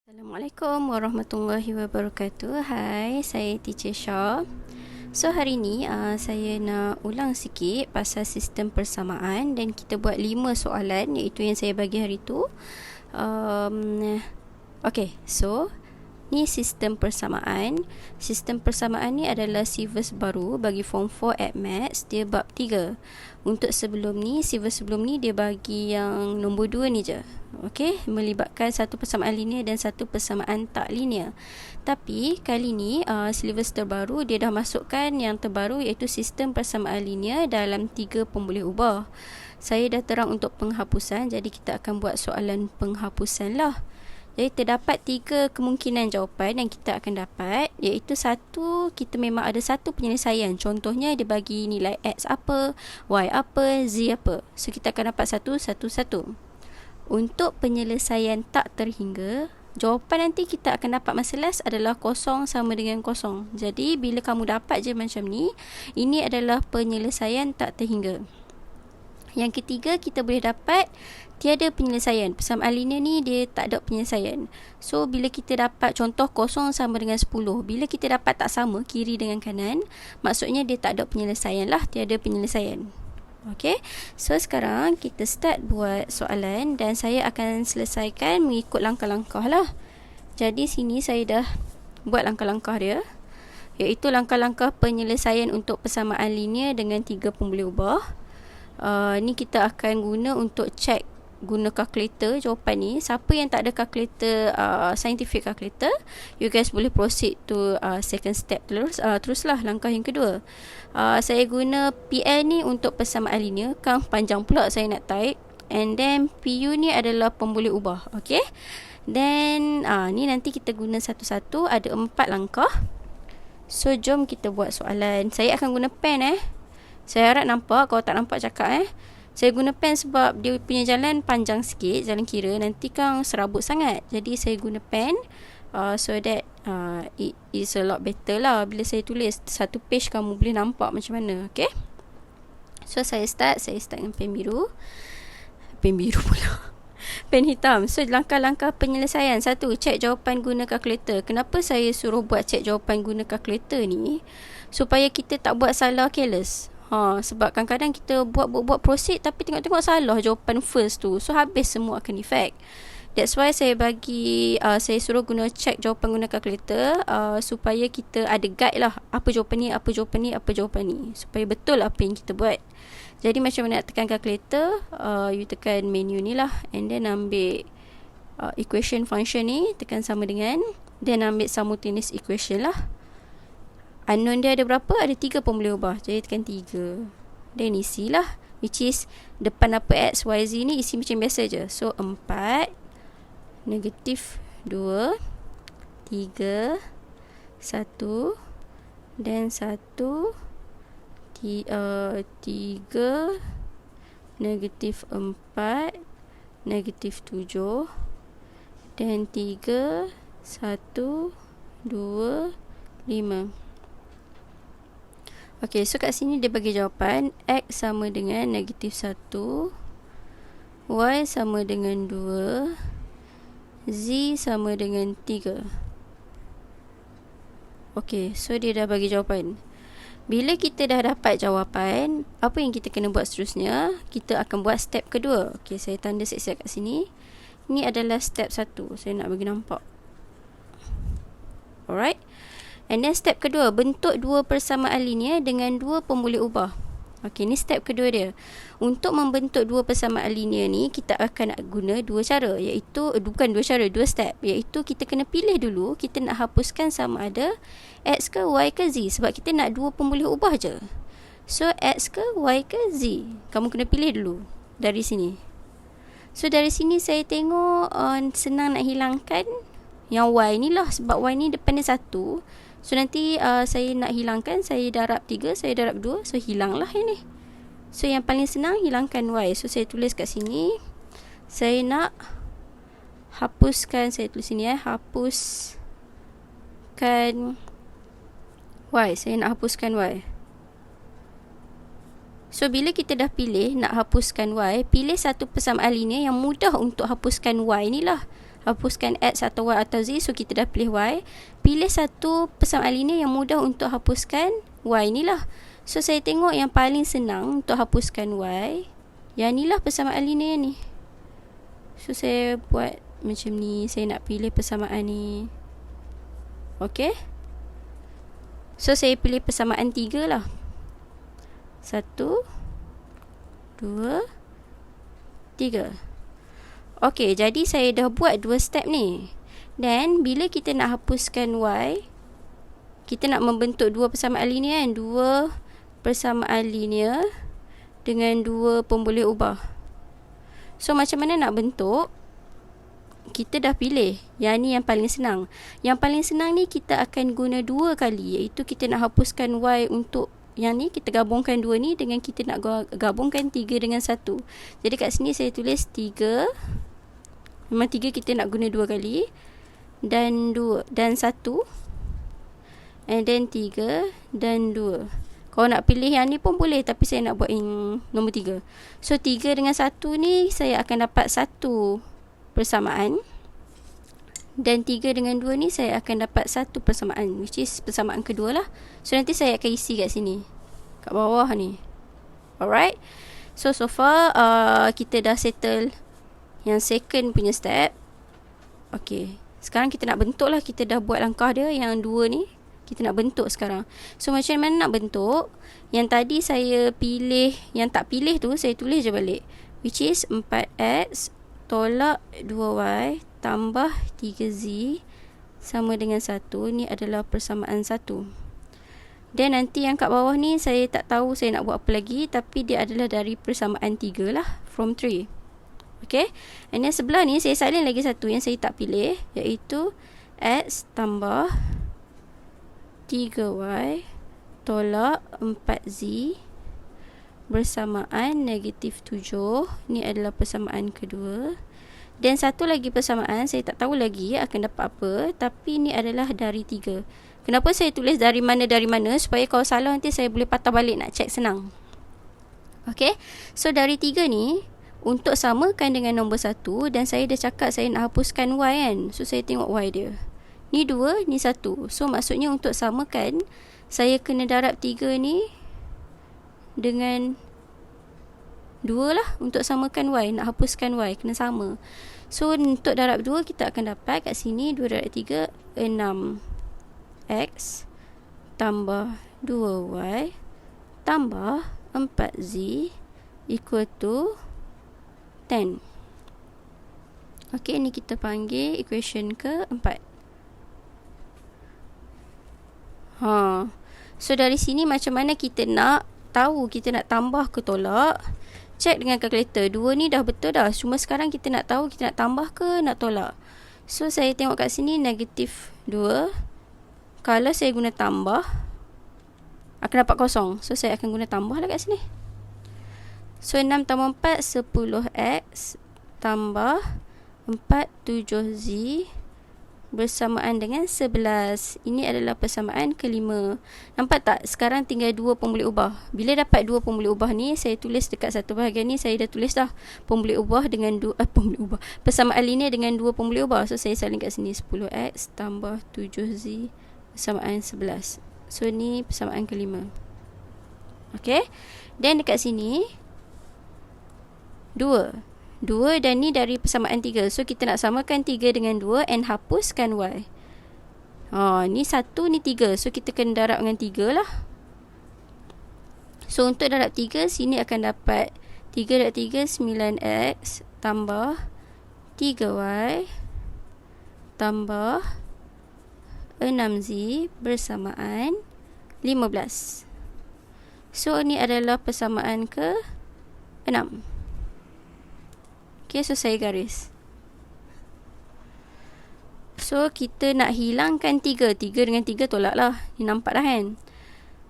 Assalamualaikum warahmatullahi wabarakatuh. Hai, saya Teacher Shah. So hari ni saya nak ulang sikit pasal sistem persamaan dan kita buat 5 soalan iaitu yang saya bagi hari tu. Okay, so ni sistem persamaan. Sistem persamaan ni adalah syllabus baru bagi Form 4 at Maths. Dia bab 3. Untuk sebelum ni, syllabus sebelum ni dia bagi yang nombor 2 ni je. Okey, melibatkan satu persamaan linear dan satu persamaan tak linear. Tapi kali ni syllabus terbaru dia dah masukkan yang terbaru iaitu sistem persamaan linear dalam 3 pemboleh ubah. Saya dah terang untuk penghapusan, jadi kita akan buat soalan penghapusan lah. Jadi terdapat 3 kemungkinan jawapan yang kita akan dapat, iaitu satu, kita memang ada satu penyelesaian. Contohnya dia bagi nilai X apa, Y apa, Z apa. So kita akan dapat satu. Untuk penyelesaian tak terhingga, jawapan nanti kita akan dapat masa last adalah kosong sama dengan kosong. Jadi bila kamu dapat je macam ni, ini adalah penyelesaian tak terhingga. Yang ketiga, kita boleh dapat tiada penyelesaian. Persamaan linear ni dia tak ada penyelesaian. So bila kita dapat contoh kosong sama dengan 10, bila kita dapat tak sama kiri dengan kanan, maksudnya dia tak ada penyelesaian lah, tiada penyelesaian. Okay, so sekarang kita start buat soalan dan saya akan selesaikan mengikut langkah-langkah lah. Jadi sini saya dah buat langkah-langkah dia, iaitu langkah-langkah penyelesaian untuk persamaan linear dengan 3 pemboleh ubah. Ni kita akan guna untuk check guna kalkulator jawapan ni. Siapa yang tak ada kalkulator, scientific calculator, you guys boleh proceed to second step teruslah langkah yang kedua. Saya guna PL ni untuk persamaan linear, kan panjang pula saya nak type, and then PU ni adalah pemboleh ubah. Okay, then ni nanti kita guna satu-satu, ada 4 langkah. So jom kita buat soalan. Saya akan guna pen saya harap nampak. Kalau tak nampak cakap Saya guna pen sebab dia punya jalan panjang sikit, jalan kira, nanti kan serabut sangat. Jadi saya guna pen so that it is a lot better lah. Bila saya tulis satu page, kamu boleh nampak macam mana. Okay, so saya start dengan pen biru pula pen hitam. So langkah-langkah penyelesaian. 1, cek jawapan guna kalkulator. Kenapa saya suruh buat cek jawapan guna kalkulator ni? Supaya kita tak buat salah careless. Sebab kadang-kadang kita buat proceed tapi tengok-tengok salah jawapan first tu, so habis semua akan efek. That's why saya saya suruh guna check jawapan guna kalkulator, supaya kita ada guide lah, apa jawapan ni, supaya betul apa yang kita buat. Jadi macam mana nak tekan kalkulator, you tekan menu ni lah, and then ambil equation function ni, tekan sama dengan, then ambil simultaneous equation lah. Unknown dia ada berapa? Ada 3 pemboleh ubah. Jadi tekan 3. Dan isi lah, which is depan apa X, Y, Z ni isi macam biasa je. So 4 negatif 2 3 1 dan 1 3 negatif 4 negatif 7 dan 3 1 2 5. Okay, so kat sini dia bagi jawapan X sama dengan negatif 1, Y sama dengan 2, Z sama dengan 3. Okay, so dia dah bagi jawapan. Bila kita dah dapat jawapan, apa yang kita kena buat seterusnya? Kita akan buat step kedua. Okay, saya tanda siap-siap kat sini. Ini adalah step 1. Saya nak bagi nampak. Alright. And then step kedua, bentuk 2 persamaan linear dengan 2 pemboleh ubah. Okey, ni step kedua dia. Untuk membentuk 2 persamaan linear ni, kita akan nak guna 2 cara, iaitu bukan 2 cara, 2 step, iaitu kita kena pilih dulu kita nak hapuskan sama ada X ke Y ke Z, sebab kita nak 2 pemboleh ubah je. So X ke Y ke Z, kamu kena pilih dulu dari sini. So dari sini saya tengok senang nak hilangkan yang Y ni lah, sebab Y ni depan dia 1. So nanti saya nak hilangkan, saya darab 3, saya darab 2, so hilanglah ini. So yang paling senang hilangkan Y. So saya tulis kat sini, saya nak hapuskan, saya tulis sini hapuskan Y. Saya nak hapuskan Y. So bila kita dah pilih nak hapuskan Y, pilih satu persamaan linear yang mudah untuk hapuskan Y ni lah. hapuskan X atau Y atau Z. So kita dah pilih Y. Pilih satu persamaan linear yang mudah untuk hapuskan Y ni lah. So saya tengok yang paling senang untuk hapuskan Y, yang ni lah persamaan linear ni. So saya buat macam ni. Saya nak pilih persamaan ni. Okay, so saya pilih persamaan 3 lah. 1, 2, 3. Okay, jadi saya dah buat 2 step ni. Dan bila kita nak hapuskan Y, kita nak membentuk 2 persamaan linear kan. 2 persamaan linear dengan 2 pemboleh ubah. So macam mana nak bentuk? Kita dah pilih. Yang ni yang paling senang. Yang paling senang ni kita akan guna 2 kali, iaitu kita nak hapuskan Y untuk yang ni, kita gabungkan 2 ni dengan kita nak gabungkan 3 dengan 1. Jadi kat sini saya tulis 3. Memang 3 kita nak guna 2 kali. Dan 2 dan 1. And then 3 dan 2. Kalau nak pilih yang ni pun boleh, tapi saya nak buat yang nombor 3. So 3 dengan 1 ni saya akan dapat 1 persamaan. Dan 3 dengan 2 ni saya akan dapat 1 persamaan, which is persamaan kedua lah. So nanti saya akan isi kat sini, kat bawah ni. Alright. So far kita dah settle yang second punya step. Okay, sekarang kita nak bentuk lah. Kita dah buat langkah dia yang 2 ni. Kita nak bentuk sekarang. So macam mana nak bentuk? Yang tadi saya pilih, yang tak pilih tu saya tulis je balik, which is 4x tolak 2y tambah 3z sama dengan 1. Ni adalah persamaan 1. Dan nanti yang kat bawah ni saya tak tahu saya nak buat apa lagi, tapi dia adalah dari persamaan 3 lah, from 3. Okay. And yang sebelah ni saya salin lagi satu yang saya tak pilih, iaitu x tambah 3y tolak 4z bersamaan negatif 7. Ni adalah persamaan kedua. Dan satu lagi persamaan saya tak tahu lagi akan dapat apa, tapi ni adalah dari 3. Kenapa saya tulis dari mana, supaya kalau salah nanti saya boleh patah balik nak check senang. Okay, so dari 3 ni untuk samakan dengan nombor 1, dan saya dah cakap saya nak hapuskan y kan. So saya tengok y dia, ni 2, ni 1. So maksudnya untuk samakan, saya kena darab 3 ni dengan 2 lah. Untuk samakan y, nak hapuskan y, kena sama. So untuk darab 2, kita akan dapat kat sini 2 darab 3, 6x tambah 2y tambah 4z equal to 10. Okay, ni kita panggil equation ke-4. So dari sini macam mana kita nak tahu kita nak tambah ke tolak? Check dengan kalkulator. 2 ni dah betul dah. Cuma sekarang kita nak tahu kita nak tambah ke nak tolak. So saya tengok kat sini negatif 2. Kalau saya guna tambah, akan dapat kosong. So saya akan guna tambah lah kat sini. So 6 tambah 4 10x tambah 4 7z bersamaan dengan 11. Ini adalah persamaan kelima. Nampak tak? Sekarang tinggal 2 pemboleh ubah. Bila dapat 2 pemboleh ubah ni, saya tulis dekat satu bahagian ni, saya dah tulis dah pemboleh ubah dengan 2 pemboleh ubah. Persamaan linear dengan 2 pemboleh ubah. So saya salin kat sini 10x tambah 7z bersamaan 11. So ni persamaan kelima. Okay. Dan dekat sini 2 dan ni dari persamaan 3. So kita nak samakan 3 dengan 2 and hapuskan y. Ni 1, ni 3. So kita kena darab dengan 3 lah. So untuk darab 3, sini akan dapat 3 darab 3 9x tambah 3y tambah 6z bersamaan 15. So ni adalah persamaan ke-6. Okay, so saya garis. So kita nak hilangkan 3 dengan 3 tolak lah. Ni nampak dah kan.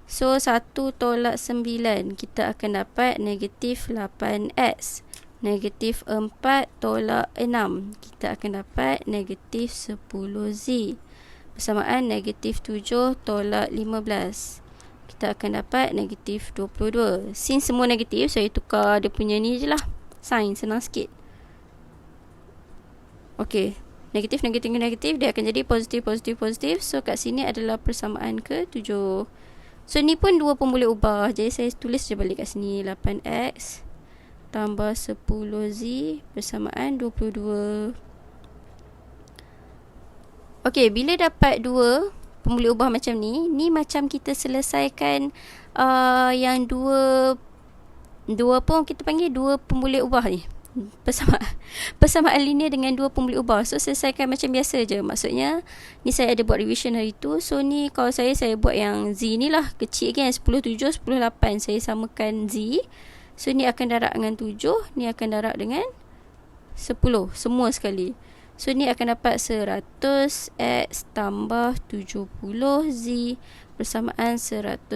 So 1 tolak 9, kita akan dapat negatif 8x. Negatif 4 tolak 6, kita akan dapat negatif 10z bersamaan negatif 7 tolak 15, kita akan dapat negatif 22. Since semua negatif, saya tukar dia punya ni je lah, sign, senang sikit. Okay, Negatif, negatif, negatif, dia akan jadi positif, positif, positif. So kat sini adalah persamaan ke-7. So ni pun 2 pun boleh ubah. Jadi saya tulis je balik kat sini. 8x tambah 10z bersamaan 22. Okey, bila dapat 2 pun boleh ubah macam ni macam kita selesaikan yang dua pun kita panggil 2 pun boleh ubah ni. Persamaan linear dengan 2 pun boleh ubah. So selesaikan macam biasa je. Maksudnya ni saya ada buat revision hari tu. So ni kalau saya buat yang z ni lah kecil kan, 10, 7, 10, 8. Saya samakan z. So ni akan darab dengan 7, ni akan darab dengan 10, semua sekali. So ni akan dapat 100x tambah 70z bersamaan 110.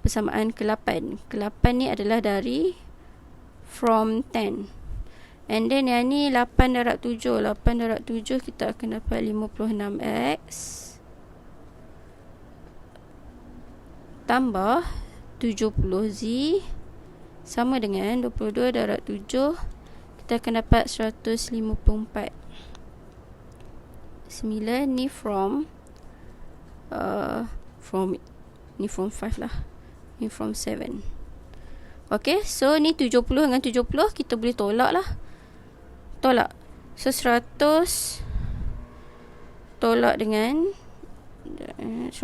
Persamaan ke-8. Ke-8 ni adalah dari from 10. And then yang ni 8 darab 7. 8 darab 7 kita akan dapat 56x tambah 70z sama dengan 22 darab 7. Kita akan dapat 154. 9 ni from ni from 5 lah. Ni from 7. Okay, so ni 70 dengan 70 kita boleh tolak lah. Tolak. So 100 tolak dengan 100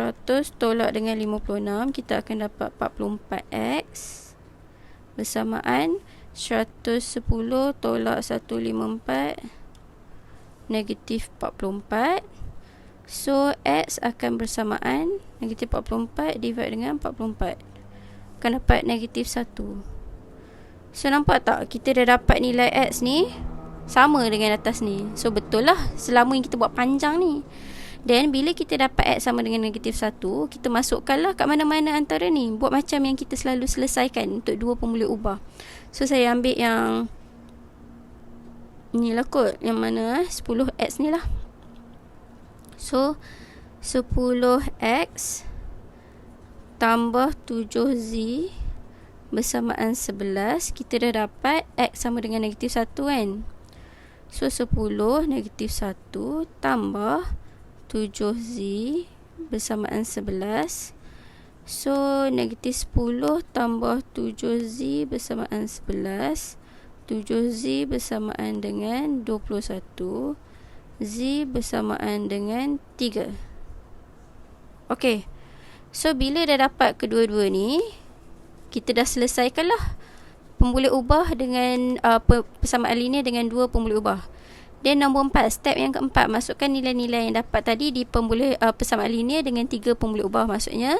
tolak dengan 56, kita akan dapat 44x bersamaan 110 tolak 154 negatif 44. So x akan bersamaan negatif 44 divide dengan 44, akan dapat negatif 1. So nampak tak, kita dah dapat nilai x ni sama dengan atas ni. So betul lah selama yang kita buat panjang ni. Dan bila kita dapat x sama dengan negatif 1, kita masukkanlah kat mana-mana antara ni. Buat macam yang kita selalu selesaikan untuk 2 pun boleh ubah. So saya ambil yang ni lah kot, yang mana 10x ni lah. So 10x tambah 7z bersamaan 11. Kita dah dapat x sama dengan negatif 1 kan. So 10 negatif 1 tambah 7z bersamaan 11. So negatif 10 tambah 7z bersamaan 11. 7z bersamaan dengan 21. Z bersamaan dengan 3. Okay, so bila dah dapat kedua-dua ni, kita dah selesaikan lah pun boleh ubah dengan persamaan linear dengan 2 pun boleh ubah. Dan nombor 4, step yang keempat, masukkan nilai-nilai yang dapat tadi di persamaan linear dengan 3 pun boleh ubah. Maksudnya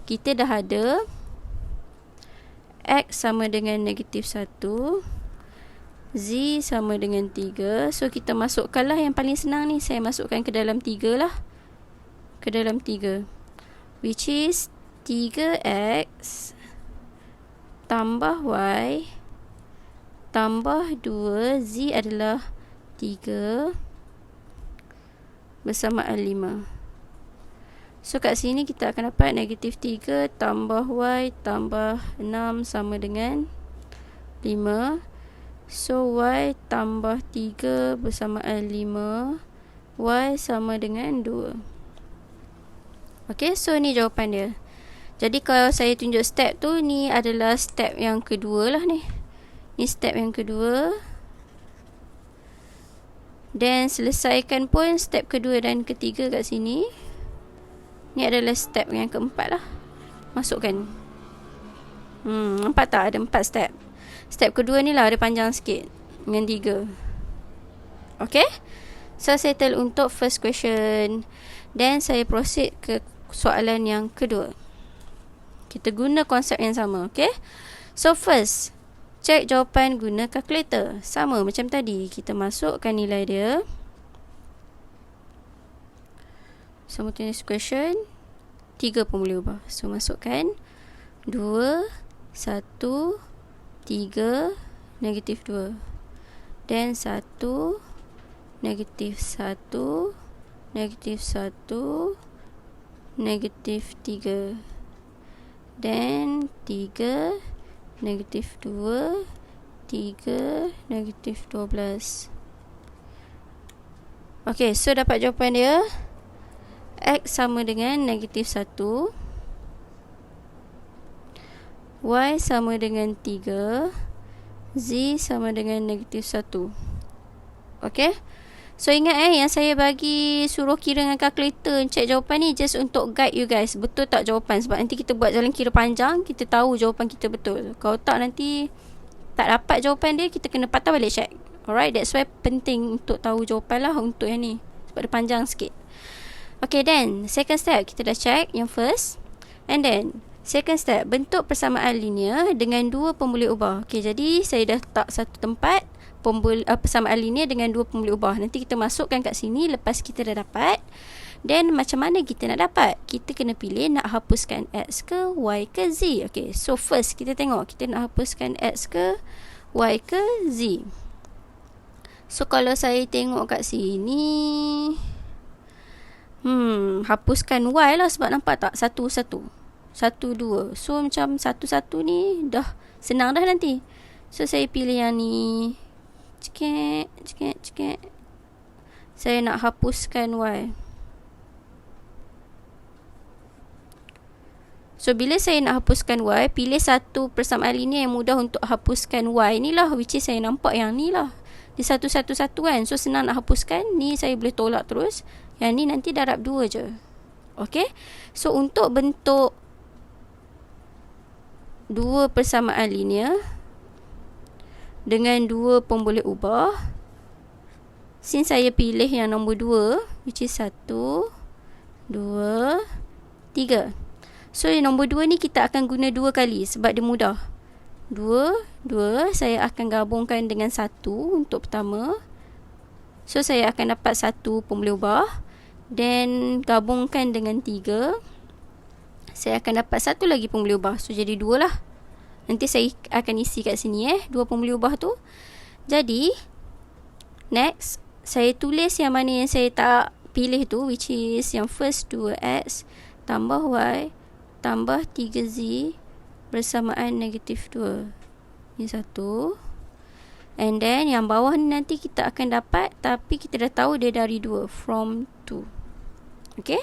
kita dah ada x sama dengan negatif 1, z sama dengan 3. So kita masukkanlah yang paling senang ni. Saya masukkan ke dalam 3 lah. Ke dalam 3, which is 3x tambah y tambah 2, z adalah 3 bersamaan 5. So kat sini kita akan dapat negatif 3 tambah y tambah 6 sama dengan 5. So y tambah 3 bersamaan 5, y sama dengan 2. Okay, so ni jawapan dia. Jadi kalau saya tunjuk step tu, ni adalah step yang kedua lah ni. Ni step yang kedua. Dan selesaikan pun step kedua dan ketiga kat sini. Ni adalah step yang keempat lah. Masukkan. Nampak tak ada 4 step. Step kedua ni lah ada panjang sikit dengan 3. Okay, so settle untuk first question. Dan saya proceed ke soalan yang kedua. Kita guna konsep yang sama. Okay, so first, cek jawapan guna kalkulator. Sama macam tadi, kita masukkan nilai dia. Simultaneous question, 3 pun boleh ubah. So masukkan 2, 1, 3, negatif 2. Dan 1, negatif 1, negatif 1, negatif 3. Dan 3, negatif 2, 3, negatif 12. Okay, so dapat jawapan dia. X sama dengan negatif 1, Y sama dengan 3, Z sama dengan negatif 1. Okay. So ingat yang saya bagi suruh kira dengan kalkulator, check jawapan ni just untuk guide you guys. Betul tak jawapan? Sebab nanti kita buat jalan kira panjang, kita tahu jawapan kita betul. Kalau tak nanti tak dapat jawapan dia, kita kena patah balik check. Alright, that's why penting untuk tahu jawapan lah untuk yang ni. Sebab dia panjang sikit. Okay, then second step kita dah check yang first. And then second step, bentuk persamaan linear dengan dua pemboleh ubah. Okay, jadi saya dah letak satu tempat persamaan linear dengan dua pemboleh ubah. Nanti kita masukkan kat sini lepas kita dah dapat. Then macam mana kita nak dapat? Kita kena pilih nak hapuskan X ke Y ke Z. Okay, so first kita tengok kita nak hapuskan X ke Y ke Z. So kalau saya tengok kat sini, hapuskan Y lah, sebab nampak tak? Satu, dua. So macam satu ni dah senang dah nanti. So saya pilih yang ni. Cekek. Saya nak hapuskan Y. So bila saya nak hapuskan Y, pilih satu persamaan linear yang mudah untuk hapuskan Y ni lah, which is saya nampak yang ni lah. Dia satu kan. So senang nak hapuskan. Ni saya boleh tolak terus. Yang ni nanti darab 2 je. Okay. So untuk bentuk dua persamaan linear dengan dua pemboleh ubah, since saya pilih yang nombor 2, which is 1, 2, 3. So yang nombor 2 ni kita akan guna 2 kali sebab dia mudah. 2, saya akan gabungkan dengan 1 untuk pertama. So saya akan dapat 1 pemboleh ubah. Then gabungkan dengan 3, saya akan dapat 1 lagi pemboleh ubah. So jadi 2 lah. Nanti saya akan isi kat sini 2 pemboleh ubah tu. Jadi next, saya tulis yang mana yang saya tak pilih tu, which is yang first 2x tambah y tambah 3z bersamaan negatif 2. Ini 1. And then yang bawah ni nanti kita akan dapat, tapi kita dah tahu dia dari 2, from 2. Okay.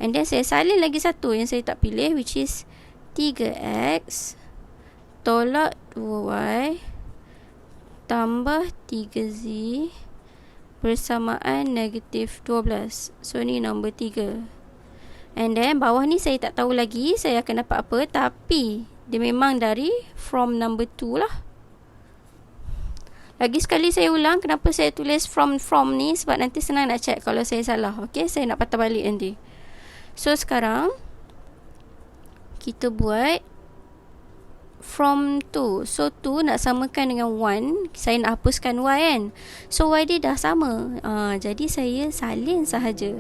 And then saya salin lagi satu yang saya tak pilih, which is 3x tolak 2y tambah 3z bersamaan negatif 12. So ni nombor 3. And then bawah ni saya tak tahu lagi saya akan dapat apa, tapi dia memang dari from number 2 lah. Lagi sekali saya ulang kenapa saya tulis from ni, sebab nanti senang nak check kalau saya salah. Okay, saya nak patah balik nanti. So sekarang kita buat from 2. So 2 nak samakan dengan 1, saya nak hapuskan y kan. So y dia dah sama. Jadi saya salin sahaja,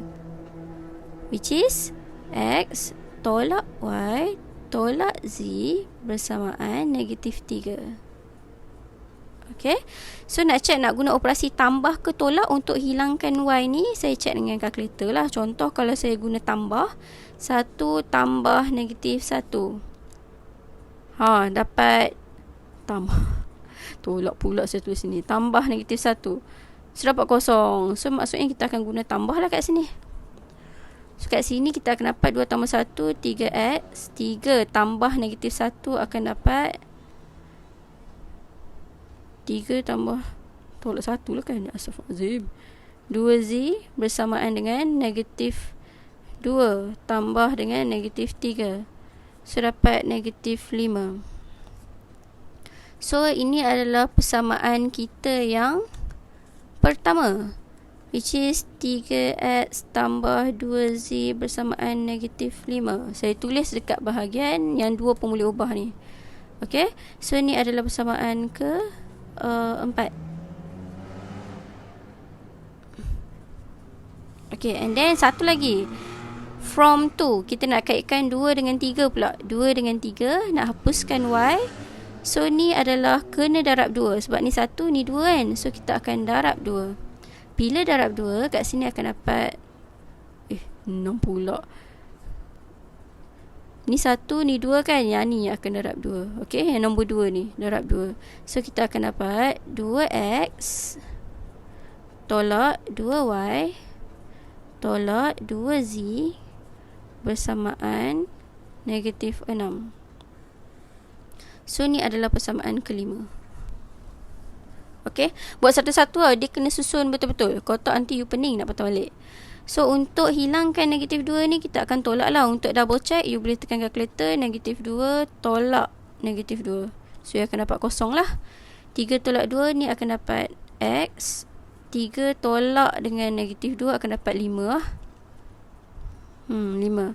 which is x tolak y tolak z bersamaan negatif 3. Okay. So nak check nak guna operasi tambah ke tolak untuk hilangkan y ni, saya check dengan kalkulator lah. Contoh kalau saya guna tambah 1 tambah negatif 1, dapat tambah tolak pula saya tulis sini, tambah negatif 1, so dapat kosong. So maksudnya kita akan guna tambah lah kat sini. So kat sini kita akan dapat 2 tambah 1 3x, 3 tambah negatif 1 akan dapat 3 tambah tolak 1 lah kan, astaghfirullahaladzim, 2z bersamaan dengan negatif 2 tambah dengan negatif 3. So dapat negatif 5. So ini adalah persamaan kita yang pertama, which is 3x tambah 2z bersamaan negatif 5. Saya tulis dekat bahagian yang 2 pemboleh ubah ni. Okay. So ini adalah persamaan ke 4. Okay, and then satu lagi, from 2 kita nak kaitkan 2 dengan 3 pula. 2 dengan 3 nak hapuskan y. So ni adalah kena darab 2, sebab ni 1 ni 2 kan. So kita akan darab 2. Bila darab 2 kat sini akan dapat 6 pula. Ni 1 ni 2 kan, yang ni akan darab 2. Okay, yang nombor 2 ni darab 2. So kita akan dapat 2x tolak 2y tolak 2z bersamaan negatif 6. So, ni adalah persamaan kelima. Okey, buat satu-satu lah. Dia kena susun betul-betul. Kalau tak nanti you pening nak patah balik. So, untuk hilangkan negatif 2 ni, kita akan tolak lah. Untuk double check, you boleh tekan kalkulator. Negatif 2 tolak negatif 2. So, you akan dapat kosong lah. 3 tolak 2 ni akan dapat x. 3 tolak dengan negatif 2 akan dapat 5 lah. 5.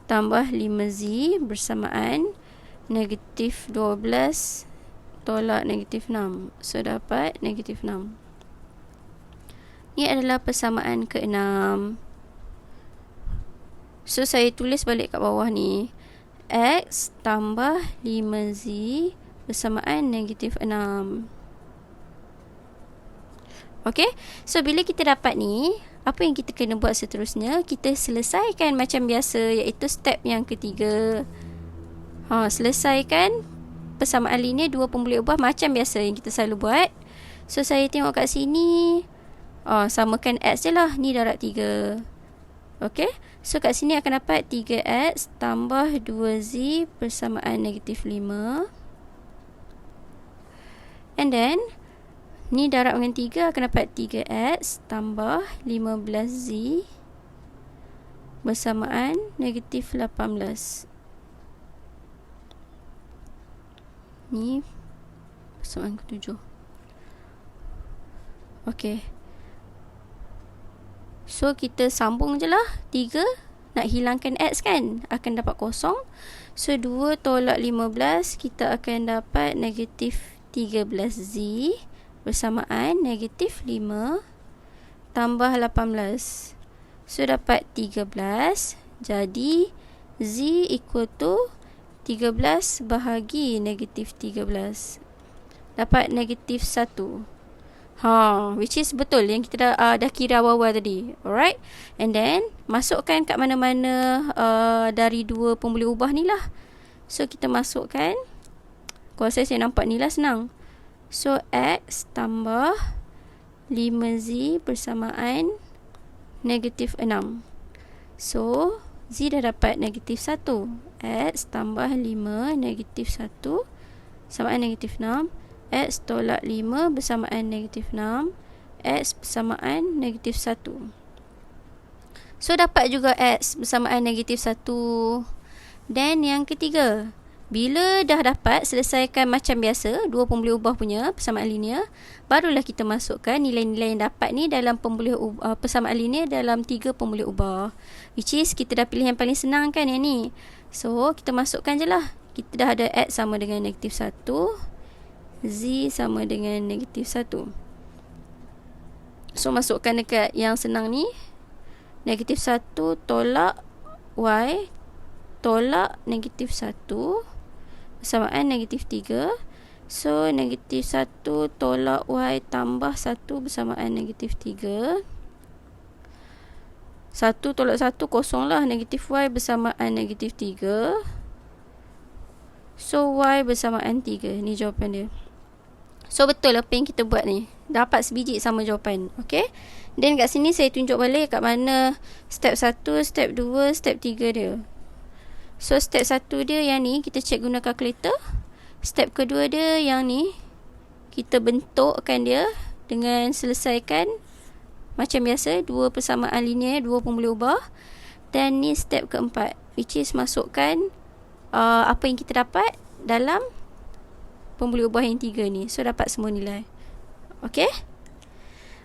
Tambah 5z bersamaan negatif 12 tolak negatif 6. So, dapat negatif 6. Ini adalah persamaan ke-6. So, saya tulis balik kat bawah ni. X tambah 5z bersamaan negatif 6. Okay. So, bila kita dapat ni, apa yang kita kena buat seterusnya? Kita selesaikan macam biasa, iaitu step yang ketiga. Selesaikan persamaan linear dua pemboleh ubah macam biasa yang kita selalu buat. So, saya tengok kat sini. Samakan x je lah. Ni darab 3. Okay. So, kat sini akan dapat 3x tambah 2z bersamaan negatif 5. And then, ni darab dengan 3 akan dapat 3x tambah 15z bersamaan negatif 18. Ni persamaan ke-7. Okay. So, kita sambung je lah. 3 nak hilangkan x kan, akan dapat kosong. So, 2 tolak 15, kita akan dapat negatif 13z bersamaan negatif 5 tambah 18. So, dapat 13. Jadi, z equal to 13 bahagi negatif 13. Dapat negatif 1. Which is betul yang kita dah kira awal-awal tadi. Alright. And then, masukkan kat mana-mana dari dua pemboleh ubah ni lah. So, kita masukkan. Kalau saya nampak ni lah senang. So, x tambah 5z bersamaan negatif 6. So, z dah dapat negatif 1. X tambah 5 negatif 1 bersamaan negatif 6. X tolak 5 bersamaan negatif 6. X bersamaan negatif 1. So, dapat juga X bersamaan negatif 1. Dan yang ketiga, bila dah dapat, selesaikan macam biasa, dua pemboleh ubah punya persamaan linear, barulah kita masukkan nilai-nilai yang dapat ni dalam persamaan linear dalam 3 pemboleh ubah. Which is, kita dah pilih yang paling senang kan yang ni. So, kita masukkan je lah. Kita dah ada X sama dengan negatif 1. Z sama dengan negatif 1. So, masukkan dekat yang senang ni. Negatif 1 tolak Y tolak negatif 1 bersamaan negatif 3. So, negatif 1 tolak Y tambah 1 bersamaan negatif 3. 1 tolak 1 kosong lah. Negatif Y bersamaan negatif 3. So, Y bersamaan 3. Ni jawapan dia. So, betul apa yang kita buat ni. Dapat sebiji sama jawapan. Okay. Dan kat sini saya tunjuk balik kat mana step 1, step 2, step 3 dia. So, step 1 dia yang ni, kita cek guna kalkulator. Step kedua dia yang ni, kita bentukkan dia dengan selesaikan macam biasa, dua persamaan linear, dua pemboleh ubah. Dan ni step keempat, which is masukkan apa yang kita dapat dalam pemboleh ubah yang 3 ni. So, dapat semua nilai. Okay.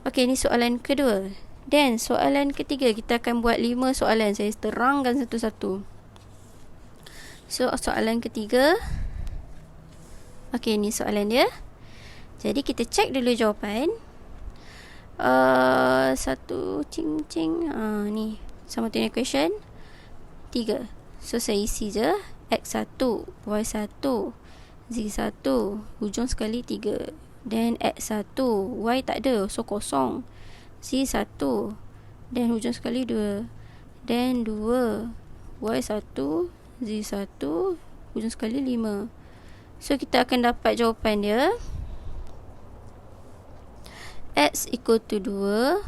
Okay, ni soalan kedua. Dan soalan ketiga, kita akan buat 5 soalan. Saya terangkan satu-satu. So, soalan ketiga. Okay, ni soalan dia. Jadi, kita cek dulu jawapan. Satu, cing. Ni, simultaneous equation 3. So, saya isi je. X1, Y1, Z1. Hujung sekali 3. Dan X1, Y tak ada. So, kosong. Z1. Dan hujung sekali 2. Dan 2. Y1, Z1, hujung sekali 5. So, kita akan dapat jawapan dia. X equal to 2,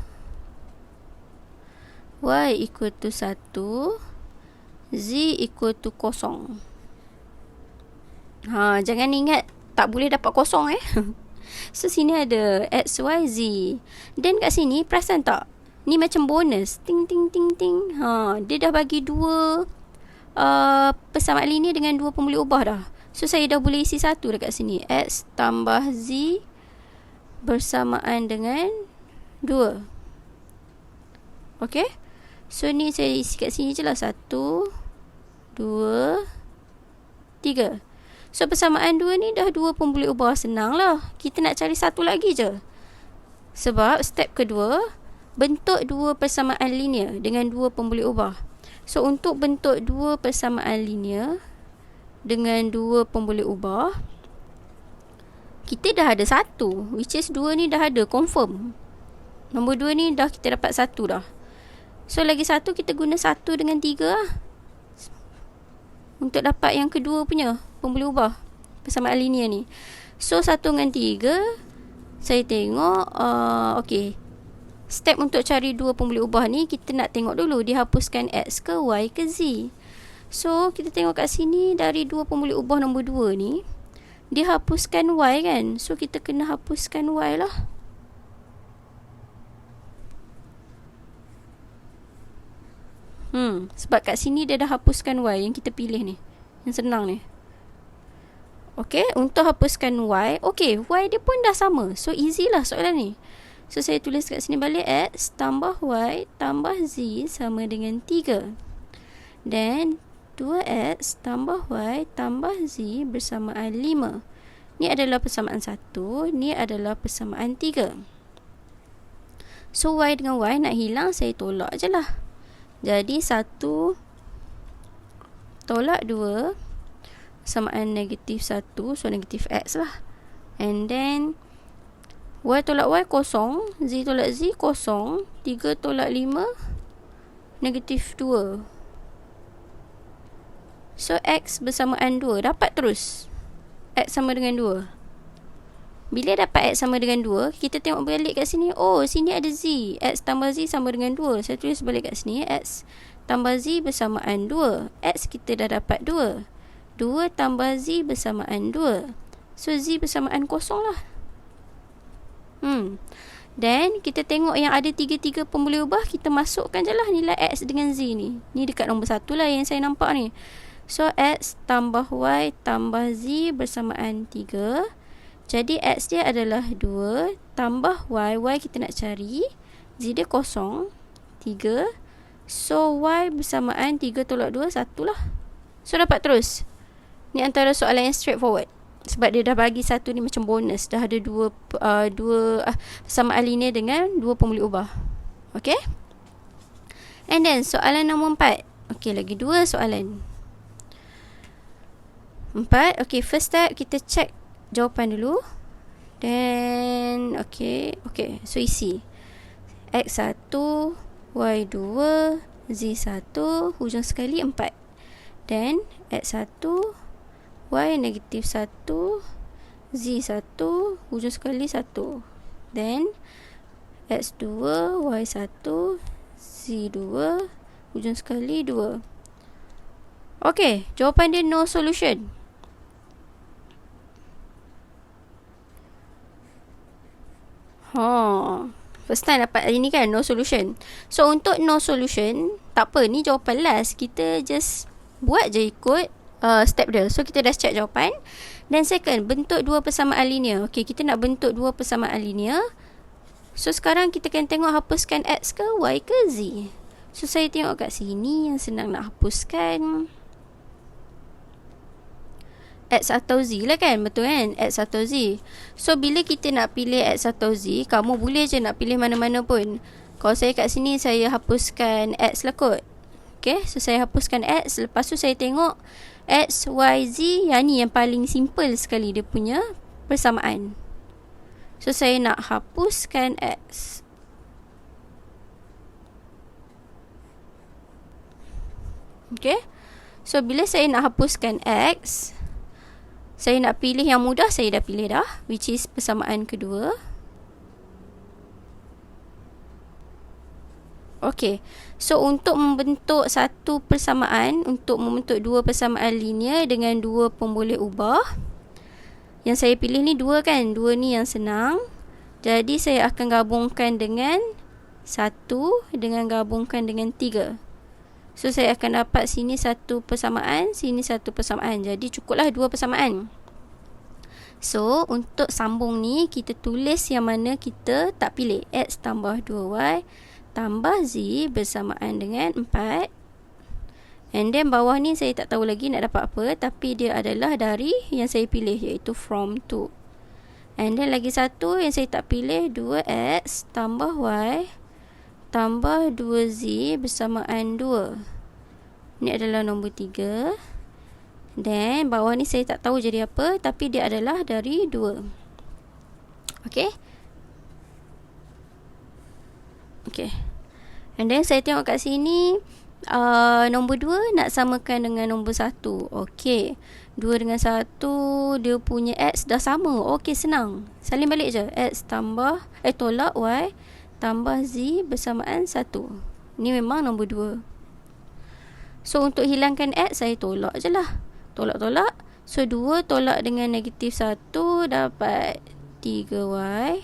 Y equal to 1, Z equal to 0. Jangan ingat tak boleh dapat kosong So sini ada X, Y, Z. Dan kat sini perasan tak? Ni macam bonus. Ting ting ting ting. Dia dah bagi dua persamaan linear dengan dua pemboleh ubah dah. So saya dah boleh isi satu dekat sini. X tambah Z bersamaan dengan 2. Okay. So ni saya isi kat sini je lah. 1, 2, 3. So persamaan 2 ni dah dua pemboleh ubah. Senang lah. Kita nak cari satu lagi je. Sebab step kedua, bentuk dua persamaan linear dengan dua pemboleh ubah. So untuk bentuk dua persamaan linear dengan dua pemboleh ubah, kita dah ada satu, which is 2 ni dah ada, confirm. Nombor 2 ni dah kita dapat satu dah. So lagi satu, kita guna 1 dengan 3 lah untuk dapat yang kedua punya pemboleh ubah persamaan linear ni. So 1 dengan 3, saya tengok okay, step untuk cari dua pemboleh ubah ni, kita nak tengok dulu dihapuskan X ke Y ke Z. So kita tengok kat sini, dari dua pemboleh ubah nombor 2 ni, dihapuskan Y kan. So kita kena hapuskan Y lah. Sebab kat sini dia dah hapuskan Y yang kita pilih ni, yang senang ni. Okay, untuk hapuskan Y, okay, Y dia pun dah sama. So easy lah soalan ni. So saya tulis kat sini balik, X tambah Y tambah Z sama dengan 3. Dan 2X tambah Y tambah Z bersamaan 5. Ni adalah persamaan 1, ni adalah persamaan 3. So Y dengan Y nak hilang, saya tolak je lah. Jadi 1 tolak 2 persamaan negatif 1. So negatif X lah. And then Y tolak Y kosong, Z tolak Z kosong, 3 tolak 5 negatif 2. So X bersamaan 2. Dapat terus X sama dengan 2. Bila dapat X sama dengan 2, kita tengok balik kat sini. Oh, sini ada Z. X tambah Z sama dengan 2. Saya tulis balik kat sini, X tambah Z bersamaan 2. X kita dah dapat 2. 2 tambah Z bersamaan 2. So Z bersamaan kosong lah. Dan kita tengok yang ada 3 pemboleh ubah, kita masukkan je lah nilai X dengan Z ni. Ni dekat nombor 1 lah yang saya nampak ni. So X tambah Y tambah Z bersamaan 3. Jadi X dia adalah 2 tambah Y. Y kita nak cari, Z dia kosong, 3. So Y bersamaan 3 tolak 2, 1 lah. So dapat terus. Ni antara soalan yang straightforward. Sebab dia dah bagi satu ni macam bonus. Dah ada dua persamaan linear dengan dua pemboleh ubah. Okay. And then soalan nombor 4. Okay, lagi 2 soalan. 4. Okay, first step kita check jawapan dulu. Then okay, so isi X1, Y2, Z1, hujung sekali 4. Then X1, Y negatif 1, Z1, hujung sekali 1. Then X2, Y1, Z2, hujung sekali 2. Okay, jawapan dia no solution. First time dapat ini kan, no solution. So untuk no solution, tak apa, ni jawapan last. Kita just buat je ikut step dia. So kita dah check jawapan. Dan second, bentuk dua persamaan linear. Okay, kita nak bentuk dua persamaan linear. So sekarang kita akan tengok hapuskan X ke Y ke Z. So saya tengok kat sini yang senang nak hapuskan X atau Z lah kan, betul kan? X atau Z. So bila kita nak pilih X atau Z, kamu boleh je nak pilih mana-mana pun. Kalau saya kat sini, saya hapuskan X lah kot. Okay, so saya hapuskan X. Lepas tu saya tengok X, Y, Z. Yang ni yang paling simple sekali dia punya persamaan. So saya nak hapuskan X. Okay, so bila saya nak hapuskan X, saya nak pilih yang mudah, saya dah pilih dah, which is persamaan kedua. Okey. So untuk membentuk satu persamaan, untuk membentuk dua persamaan linear dengan dua pemboleh ubah, yang saya pilih ni dua kan, dua ni yang senang. Jadi saya akan gabungkan dengan 1 dengan gabungkan dengan 3. So saya akan dapat sini satu persamaan, sini satu persamaan. Jadi cukuplah dua persamaan. So untuk sambung ni kita tulis yang mana kita tak pilih. X tambah 2y tambah z bersamaan dengan 4. And then bawah ni saya tak tahu lagi nak dapat apa, tapi dia adalah dari yang saya pilih, iaitu from to. And then lagi satu yang saya tak pilih, 2x tambah y tambah 2z bersamaan 2. Ini adalah nombor 3. Then bawah ni saya tak tahu jadi apa, tapi dia adalah dari 2. Okay. Okay. And then saya tengok kat sini, nombor 2 nak samakan dengan nombor 1. Okay. 2 dengan 1, dia punya x dah sama. Okay, senang. Salin balik je. X tambah, tolak y tambah z bersamaan 1. Ni memang nombor 2. So untuk hilangkan x, saya tolak je lah. Tolak-tolak. So 2 tolak dengan negatif 1 dapat 3y.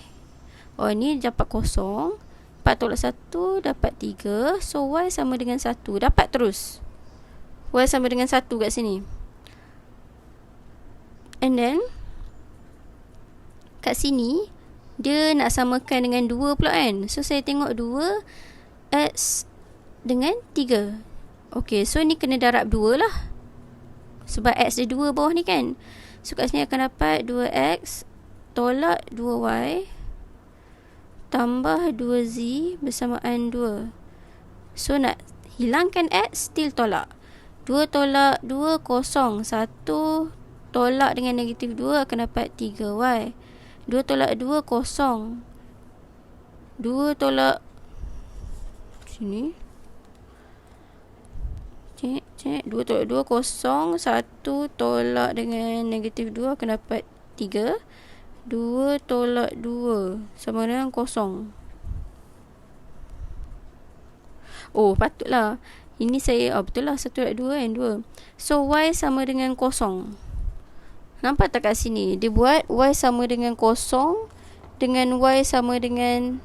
Oh, ni dapat kosong. 4 tolak 1 dapat 3. So y sama dengan 1. Dapat terus. Y sama dengan 1 kat sini. And then kat sini dia nak samakan dengan 2 pula kan. So saya tengok 2 x dengan 3. Okay, so ni kena darab 2 lah, sebab x dia 2 bawah ni kan. So kat sini akan dapat 2x tolak 2y tambah 2z bersamaan 2. So nak hilangkan x, still tolak. 2 tolak 2 kosong. 1 tolak dengan negatif 2 akan dapat 3y. 2 tolak 2 kosong. 2 tolak sini. Cek. 2 tolak 2 kosong. 1 tolak dengan negatif 2 akan dapat 3. 2 tolak 2 sama dengan kosong. Oh, patutlah. Ini saya, betul lah, 1 tolak 2 kan, 2. So y sama dengan kosong. Nampak tak kat sini? Dia buat y sama dengan kosong dengan y sama dengan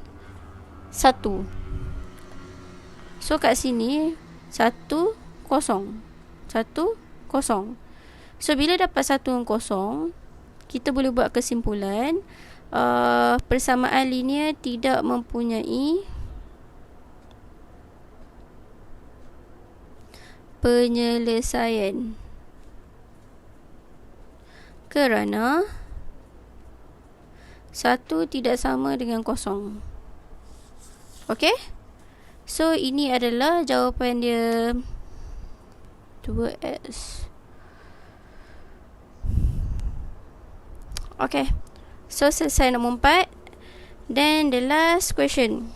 1. So kat sini 1 kosong. 1 kosong. So bila dapat 1 kosong, kita boleh buat kesimpulan persamaan linear tidak mempunyai penyelesaian kerana 1 tidak sama dengan kosong. Okay? So ini adalah jawapan dia, 2x. Okay. So selesai nombor 4. Then the last question.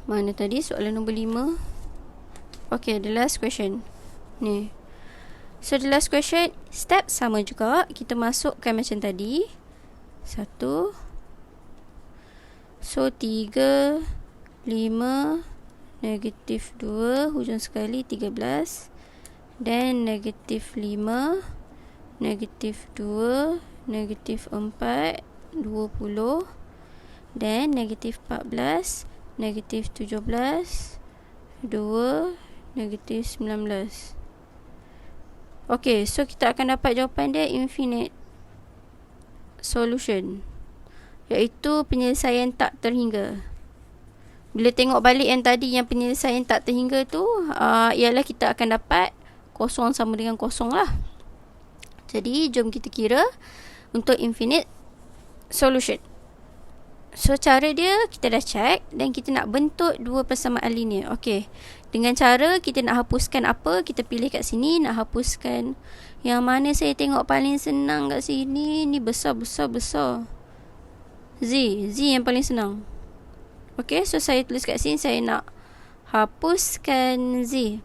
Mana tadi soalan nombor 5? Okay, the last question. Ni. So the last question, step sama juga. Kita masukkan macam tadi. 1. So 3, 5, negatif 2, hujung sekali 13. Dan negatif 5, negatif 2, negatif 4, 20. Dan negatif 14, negatif 17, 2, negatif 19. Okay, so kita akan dapat jawapan dia infinite solution, iaitu penyelesaian tak terhingga. Bila tengok balik yang tadi, yang penyelesaian tak terhingga tu, ialah kita akan dapat kosong sama dengan kosong lah. Jadi jom kita kira untuk infinite solution. So cara dia kita dah check, dan kita nak bentuk dua persamaan linear. Okey. Dengan cara kita nak hapuskan apa, kita pilih kat sini. Nak hapuskan yang mana saya tengok paling senang kat sini. Ni besar. Z yang paling senang. Okey, so saya tulis kat sini, saya nak hapuskan Z.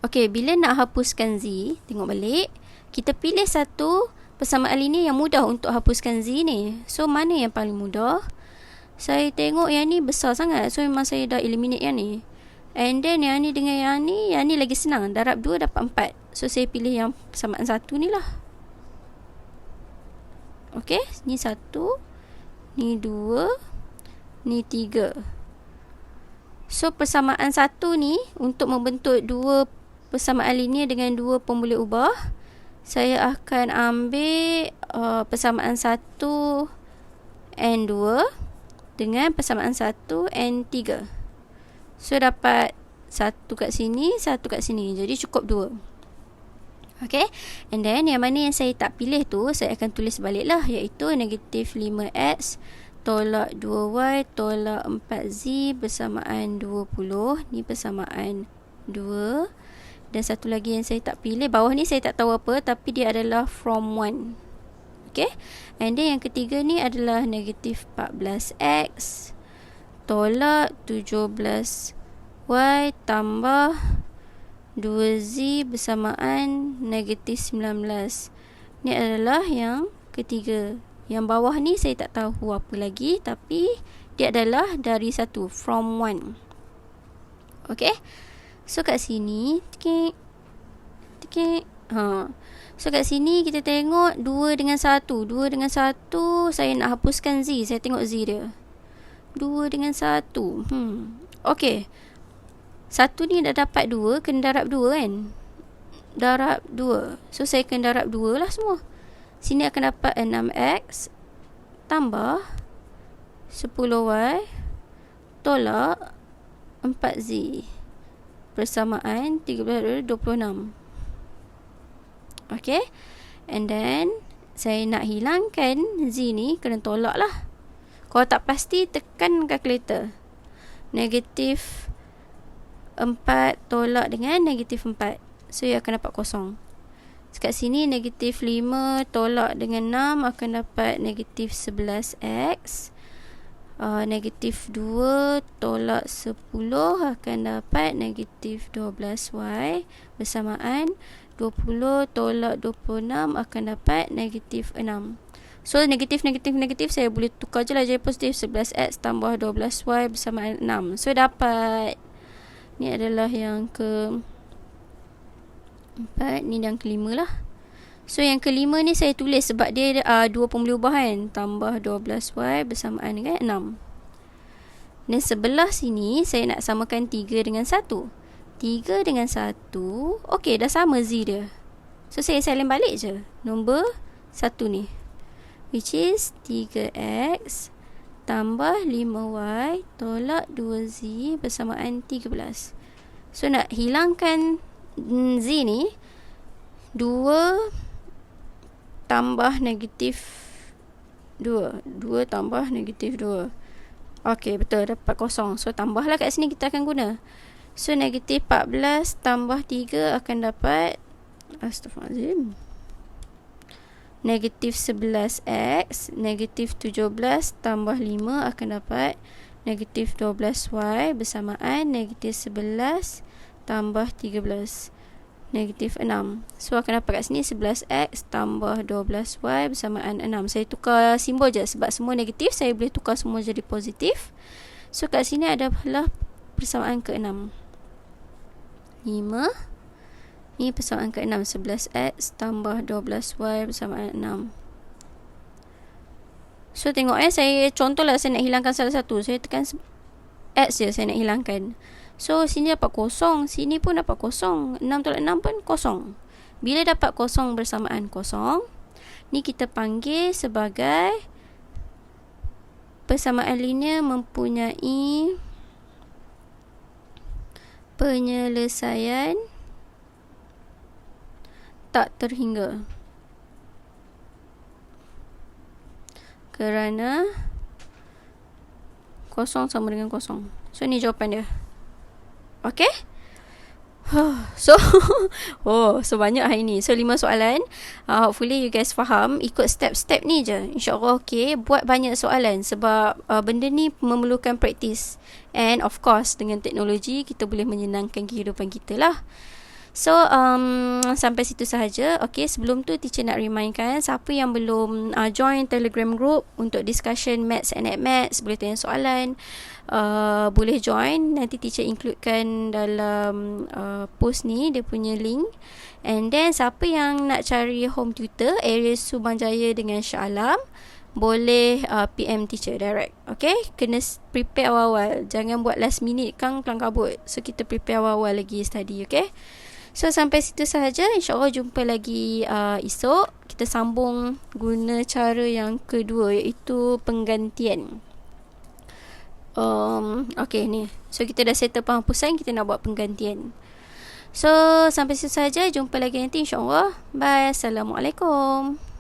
Okey, bila nak hapuskan Z, tengok balik, kita pilih satu persamaan linear yang mudah untuk hapuskan Z ni. So mana yang paling mudah? Saya tengok yang ni besar sangat, so memang saya dah eliminate yang ni. And then yang ni dengan yang ni lagi senang. Darab 2 dapat 4. So saya pilih yang persamaan 1 ni lah. Okay, ni 1, ni 2, ni 3. So persamaan 1 ni untuk membentuk dua persamaan linear dengan dua pemboleh ubah, saya akan ambil persamaan 1 N2 dengan persamaan 1 N3. So dapat 1 kat sini, 1 kat sini. Jadi cukup 2. Okay. And then yang mana yang saya tak pilih tu, saya akan tulis balik lah, iaitu negatif 5x tolak 2y tolak 4z bersamaan 20. Ni persamaan 2. Dan satu lagi yang saya tak pilih, bawah ni saya tak tahu apa, tapi dia adalah from 1. Okay. And then yang ketiga ni adalah negatif 14x tolak 17y tambah 2z bersamaan negatif 19. Ni adalah yang ketiga. Yang bawah ni saya tak tahu apa lagi, tapi dia adalah dari 1, from 1. Okay. So kat sini so kat sini kita tengok 2 dengan 1. 2 dengan 1 saya nak hapuskan z. Saya tengok z dia 2 dengan 1. Okay, 1 ni dah dapat 2, kena darab 2 kan. Darab 2. So saya kena darab 2 lah semua. Sini akan dapat 6x tambah 10y tolak 4z bersamaan 13 26. Okay. And then saya nak hilangkan z ni, kena tolak lah. Kalau tak pasti, tekan kalkulator. Negatif 4 tolak dengan negatif 4. So ia akan dapat kosong. Kat sini negatif 5 tolak dengan 6 akan dapat negatif 11x. Negatif 2 tolak 10 akan dapat negatif 12y bersamaan 20 tolak 26 akan dapat negatif 6. So negatif saya boleh tukar je lah jadi positif. 11x tambah 12y bersamaan 6. So dapat, ni adalah yang ke 4, ni yang kelima lah. So yang kelima ni saya tulis sebab dia dua pemboleh ubah kan. Tambah 12y bersamaan dengan 6. Dan sebelah sini saya nak samakan 3 dengan 1. 3 dengan 1, okey, dah sama z dia. So saya salin balik je nombor 1 ni, which is 3x tambah 5y tolak 2z bersamaan 13. So nak hilangkan z ni, 2 tambah negatif 2. 2 tambah negatif 2. Okey, betul, dapat kosong. So tambahlah kat sini, kita akan guna. So negatif 14 tambah 3 akan dapat, astaghfirullahaladzim, negatif 11x. Negatif 17 tambah 5 akan dapat negatif 12y bersamaan negatif 11 tambah 13, negatif 6. So akan dapat kat sini 11x tambah 12y bersamaan 6. Saya tukar simbol je sebab semua negatif, saya boleh tukar semua jadi positif. So kat sini adalah persamaan ke-6. 5. Ni persamaan ke-6, 11x tambah 12y bersamaan 6. So tengok saya contohlah saya nak hilangkan salah satu. Saya tekan x je, saya nak hilangkan. So sini dapat kosong, sini pun dapat kosong. 6 tolak 6 pun kosong. Bila dapat kosong bersamaan kosong, ni kita panggil sebagai persamaan linear mempunyai penyelesaian tak terhingga. Kerana kosong sama dengan kosong. So ni jawapan dia. Okay. So so banyak hari ni. So 5 soalan. Hopefully you guys faham. Ikut step-step ni je, InsyaAllah okay. Buat banyak soalan sebab benda ni memerlukan praktis. And of course dengan teknologi kita boleh menyenangkan kehidupan kita lah. So sampai situ sahaja. Okay, sebelum tu teacher nak remindkan siapa yang belum join Telegram group untuk discussion Maths and Maths, boleh tanya soalan, boleh join. Nanti teacher includekan dalam post ni dia punya link. And then siapa yang nak cari home tutor area Subang Jaya dengan Shah Alam, boleh PM teacher direct. Okay, kena prepare awal-awal, jangan buat last minute kelang kabut. So kita prepare awal-awal lagi study. Okay, so sampai situ sahaja. InsyaAllah jumpa lagi esok. Kita sambung guna cara yang kedua, iaitu penggantian. Okay ni, so kita dah settle penghapusan, kita nak buat penggantian. So sampai situ sahaja. Jumpa lagi nanti insyaAllah. Bye. Assalamualaikum.